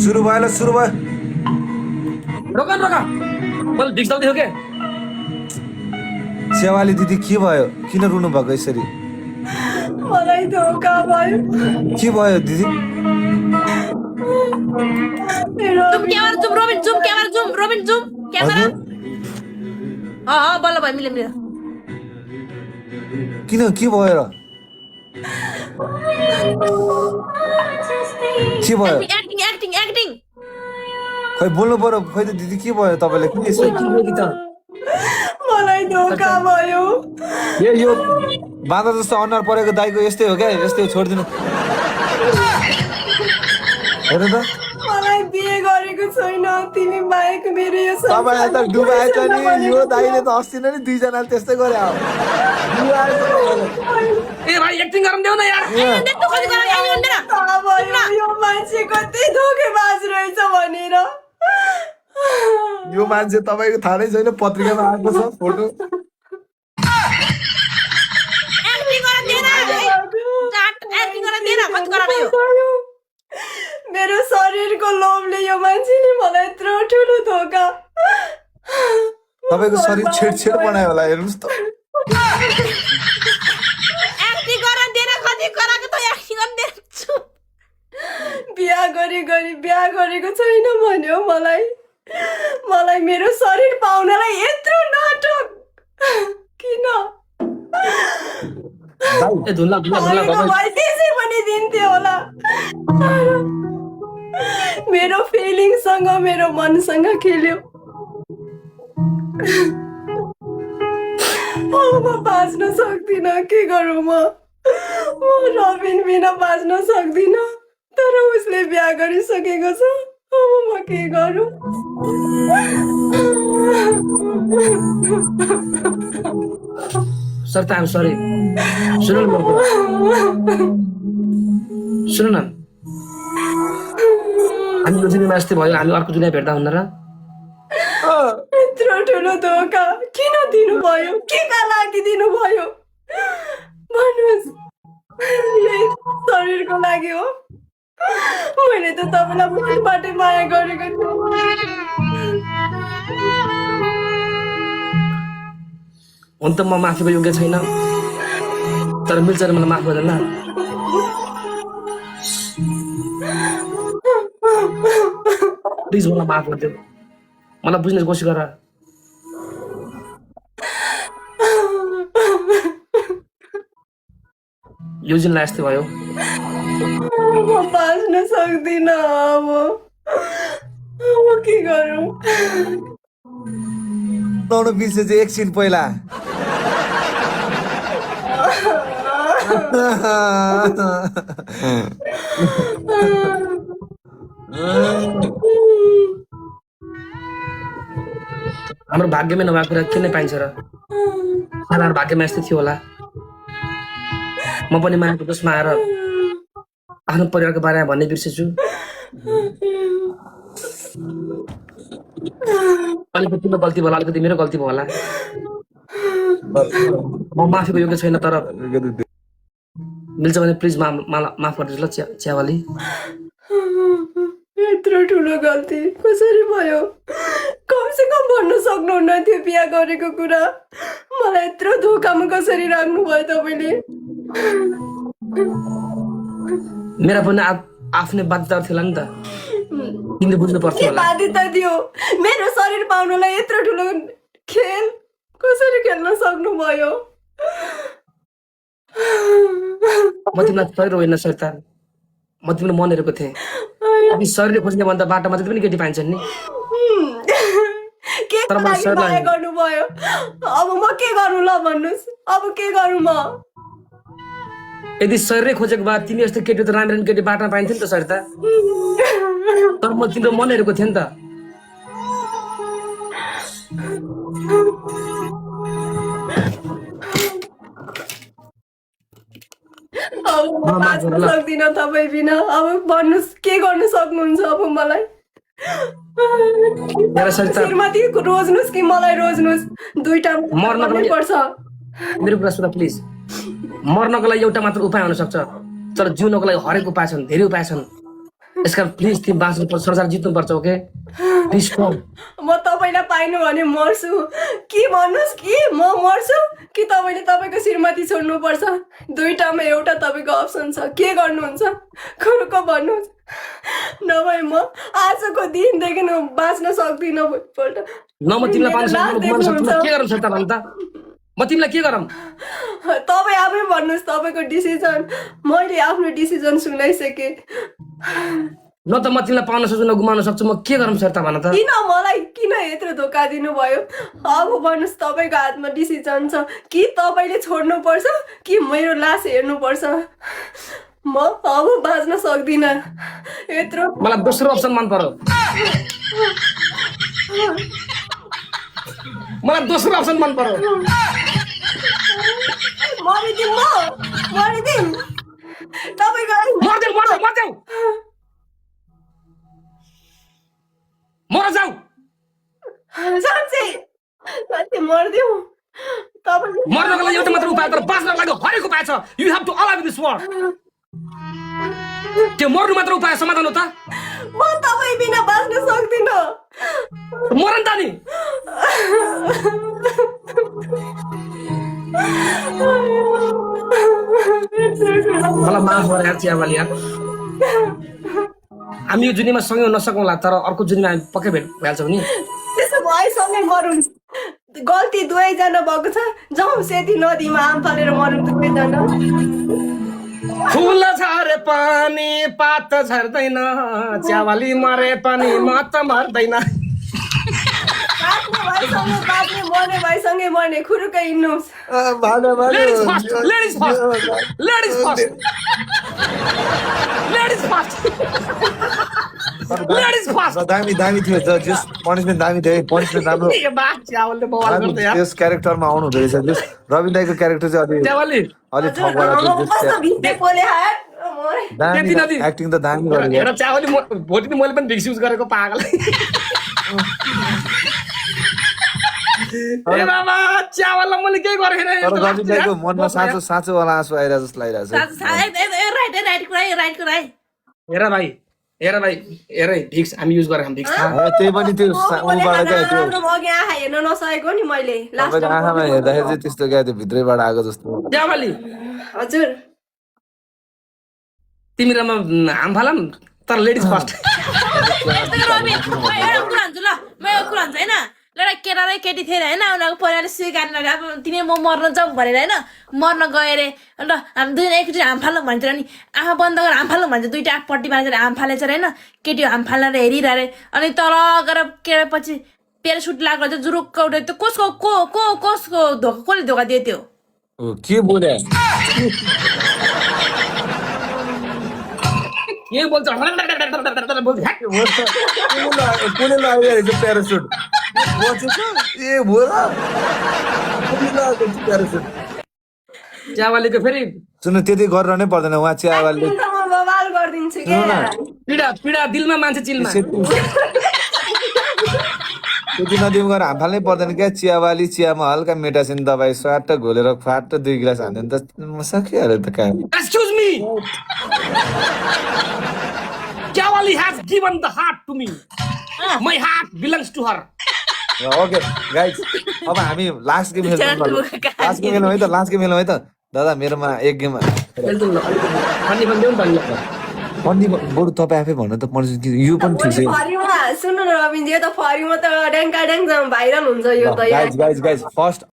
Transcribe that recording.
सुरु भयो ल सुरु भयो रोका रोका मैले डिजिटल देख्यो के सेवाली दिदी के भयो किन रुनु भएको यसरी मलाई धोका भयो के भयो दिदी zoom camera robin zoom camera बल्ल भयो मिले किन के भयो र के भयो एक्टिङ खै बोल्नु पर्यो खै त दिदी के भयो तपाईँलाई किन यसरी मलाई धोका भयो यो बाँदर जस्तो अनुहार परेको दाइको यस्तै हो क्या यस्तै हो छोडिदिनु हेर त मलाई बिहे गरेको छैन तिमी बाहेक मेरो यो तपाईँलाई त डुबाएछ नि यो दाइले त अस्ति नै दुईजनाले त्यस्तै गरे ए भाइ एक्टिङ गर्न देऊ न यार थाहा भयो यो मान्छे कतै धोकेबाज रहेछ भनेर यो मान्छे तपाईँको थाहा नै छैन पत्रिकामा आएको छ फोटो मेरो शरीरको लोभले यो मान्छेले मलाई यत्रो ठुलो धोका तपाईँको शरीर छेडछेड बनायो होला हेर्नुहोस् त बिहा गरेको छैन भन्यो मलाई मेरो शरीर पाउनलाई यत्रो नाटक किन ए धुल्ला भए त्यसै पनि दिन्थ्यो होला मेरो फिलिङसँग मेरो मनसँग खेल्यो म बाँच्न सक्दिनँ के गरौँ म रबिन बिना बाँच्न सक्दिनँ तर उसले बिहा गरिसकेको छ अब म के गरौँ सर त आम सरी सुन्नु न हामी यो दुनियाँमा यस्तै भयो हामी अर्को दुनियाँ भेट्दा हुन्न र यत्रो ठुलो धोका किन दिनुभयो केका लागि दिनुभयो भन्नुहोस् यही शरीरको लागि हो मैले त तपाईँलाई मनबाटै माया गरेको थिएँ हुन त म माफीको योग्य छैन तर मिल्छ र मलाई माफ गर्दैन प्लिज मलाई माफ गरिदेऊ मलाई बुझ्ने कोसिस गर यो जिल्ला यस्तै भयो म बाँच्न सक्दिनँ अब के गरौँ लाउनु बिर्से चाहिँ एकछिन पहिला हाम्रो भाग्यमै नभएको कुरा के नै पाइन्छ र सालाहरू भाग्यमा यस्तै थियो होला म पनि मायाको दोषमा आएर आफ्नो परिवारको बारेमा भन्ने बिर्सेछु अलिकति तिम्रो गल्ती भयो होला अलिकति मेरो गल्ती भयो होला म माफीको योग्य छैन तर मिल्छ भने प्लिज माफ गरिदिनुहोस् ल च्यावाली यत्रो ठुलो गल्ती कसरी भयो कमसे कम भन्न सक्नुहुन्न थियो बिहा गरेको कुरा मलाई यत्रो धोकामा कसरी राख्नु भयो तपाईँले मेरा पनि आफ्नै बाध्यता थियो नि त तिमीले बुझ्नु पर्थ्यो होला बाध्यता थियो मेरो शरीर पाउनलाई यत्रो ठुलो खेल कसरी खेल्न सक्नु भयो म तिमीलाई शरीर होइन सैतान म तिमीलाई मन हेरेको थिएँ अनि शरीर खोज्ने भन्दा बाटोमा जति पनि केटी पाइन्छन् नि के गर्नुभयो अब म के गर्नु ल भन्नुहोस् अब के गरौँ म यदि शरीरै खोजेको भए तिमी जस्तो केटी त राम्रो केटी बाटोमा पाइन्थ्यो नि त सरिता तर म तिम्रो मन हेरेको थिएँ नि त सक्दिनँ तपाईँ बिना अब भन्नुहोस् के गर्न सक्नुहुन्छ अब मलाई श्रीमती रोज्नुहोस् कि मलाई रोज्नुहोस् दुईटा मर्नै पर्छ मेरो कुरा सुन प्लिज मर्नको लागि एउटा मात्र उपाय हुन सक्छ तर जिउनको लागि हरेक उपाय छन् धेरै उपाय छन् यसका प्लिज तिमी बाँच्नुपर्छ संसार जित्नुपर्छ ओके प्लिज कम म तपाईँलाई पाइनु भने मर्छु कि भन्नुहोस् कि म मर्छु कि तपाईँले तपाईँको श्रीमती छोड्नुपर्छ दुईटामा एउटा तपाईँको अप्सन छ के गर्नुहुन्छ खुर्को भन्नुहोस् नभए म आजको दिनदेखि बाँच्न सक्दिनँ भोलिपल्ट न म तिमीलाई पाउन सक्दिनँ के गरौँ सर भन् त म तिमीलाई के गरौँ तपाईँ आफै भन्नुहोस् तपाईँको डिसिजन मैले आफ्नो डिसिजन सुनाइसकेँ न त म तिमीलाई पाउन सक्छु न गुमाउन सक्छु म के गरौँ सर भन त किन मलाई किन यत्रो धोका दिनुभयो अब भन्नुहोस् तपाईँको हातमा डिसिजन छ कि तपाईँले छोड्नुपर्छ कि मेरो लास हेर्नुपर्छ म अब बाँच्न सक्दिनँ यत्रो मलाई दोस्रो अप्सन मन पर्यो मलाई दोस्रो अप्सन मन पर्यो मरिदिउँ म मरिदिउँ तपाईँको लागि मर्देऊ मर्देऊ मर्देऊ मर जाऊ साँच्चै साँच्चै मरिदिउँ तपाईँले मर्नको लागि एउटा मात्र उपाय तर बाँच्नको लागि हरेक उपाय छ you have to allow this world त्यो मर्नु मात्र उपाय समाधान हो त म तपाईँ बिना बाँच्न सक्दिनँ मर नि त नि मलाई माफ गर यार चियावाली यार हामी यो जुनीमा सँगै हुन नसकौँला तर अर्को जुनीमा हामी पक्कै भेट भइहाल्छौँ नि त्यसो भए सँगै मरौँ गल्ती दुवैजना भएको छ जाउँ सेती नदीमा आम फालेर मरौँ दुवैजना फुल झरे पनि पात झर्दैन चियावाली मरे पनि म त मर्दैन बाँच्ने मर्ने भाइसँगै मर्ने खुरुकै हिँड्नुहोस् ladies first ladies first ladies first ladies first ladies first दामी दामी थियो जस पनिसमेन्ट दामी थियो पनिसमेन्ट राम्रो ए बा चियावालले बवाल गर्छ यार त्यस क्यारेक्टरमा आउनु हुँदो रहेछ त्यस रविन दाईको क्यारेक्टर चाहिँ अलि चियावाली अलि थपबाट थियो कस्तो भित्ते पोले हात दामी त्यति नदी। एक्टिङ त दामी गरेको हेर चियावाली भोलि त मैले पनि भिक्स युज गरेको पागल ए बाबा चियावाललाई मैले के गरेँ तर रविन दाईको मनमा साँचो साँचो वाला आँसु आइरहेको जस्तो लागिरहेको छ राइट कुरा है हेर भाइ हेर है भिक्स हामी युज गरेर भिक्स थाहा त्यही पनि त्यो उबाट क्या त्यो अघि आँखा हेर्न नसकेको नि मैले तपाईँको आँखामा हेर्दाखेरि चाहिँ त्यस्तो क्या त्यो भित्रैबाट आएको जस्तो चियावाली हजुर तिमी र म हाम फालम तर लेडिज फर्स्ट रबिन म एउटा कुरा भन्छु ल म एउटा कुरा भन्छु होइन एउटा केटा र केटी थिएन होइन उनीहरूको परिवारले स्वीकार्नु अब तिमी म मर्न जाउँ भनेर होइन मर्न गयो अरे अन्त हामी दुईजना एकचोटि हाम फाल्नु भन्छ नि आँखा बन्द गरेर हाम फाल्नु भन्छ दुइटा पट्टि बाँधेर हाम फालेछ होइन केटी हाम फालेर हेरिरहे अरे अनि तल गएर केटापछि प्यारासुट लागेर चाहिँ जुरुक्क उठ्यो त्यो कसको कसको धोका कसले धोका दियो त्यो के बोले के बोल्छ कुनै लगाइरहेको प्यारासुट ए बोला प्यारासुट चियावालीको फेरि सुन्नु त्यति गरेर नै पर्दैन उहाँ चियावालले म बवाल गरिदिन्छु क्या पीडा पीडा दिलमा मान्छे चिलमा त्यति नदीमा गएर हाम फाल्नै पर्दैन क्या चियावाली चियामा हल्का मेटासिन दबाई स्वाट घोलेर फाट 2 गिलास हाल्दैन त सकिहाल्यो त काम एक्सक्युज मी चियावाली has given the heart to me my heart belongs to her okay guys अब हामी लास्ट गेम खेल्छौँ लास्ट गेम खेलौँ है त लास्ट गेम खेलौँ है त दादा मेरोमा एक गेम पन्डी बरु तपाईँ आफै भन्नु त पर्छ कि यो पनि ठिक छ फरिमा सुन्नु न रविनजी यो त फरिमा त ड्याङ्का ड्याङ भाइरल हुन्छ यो त गाइज गाइज गाइज फर्स्ट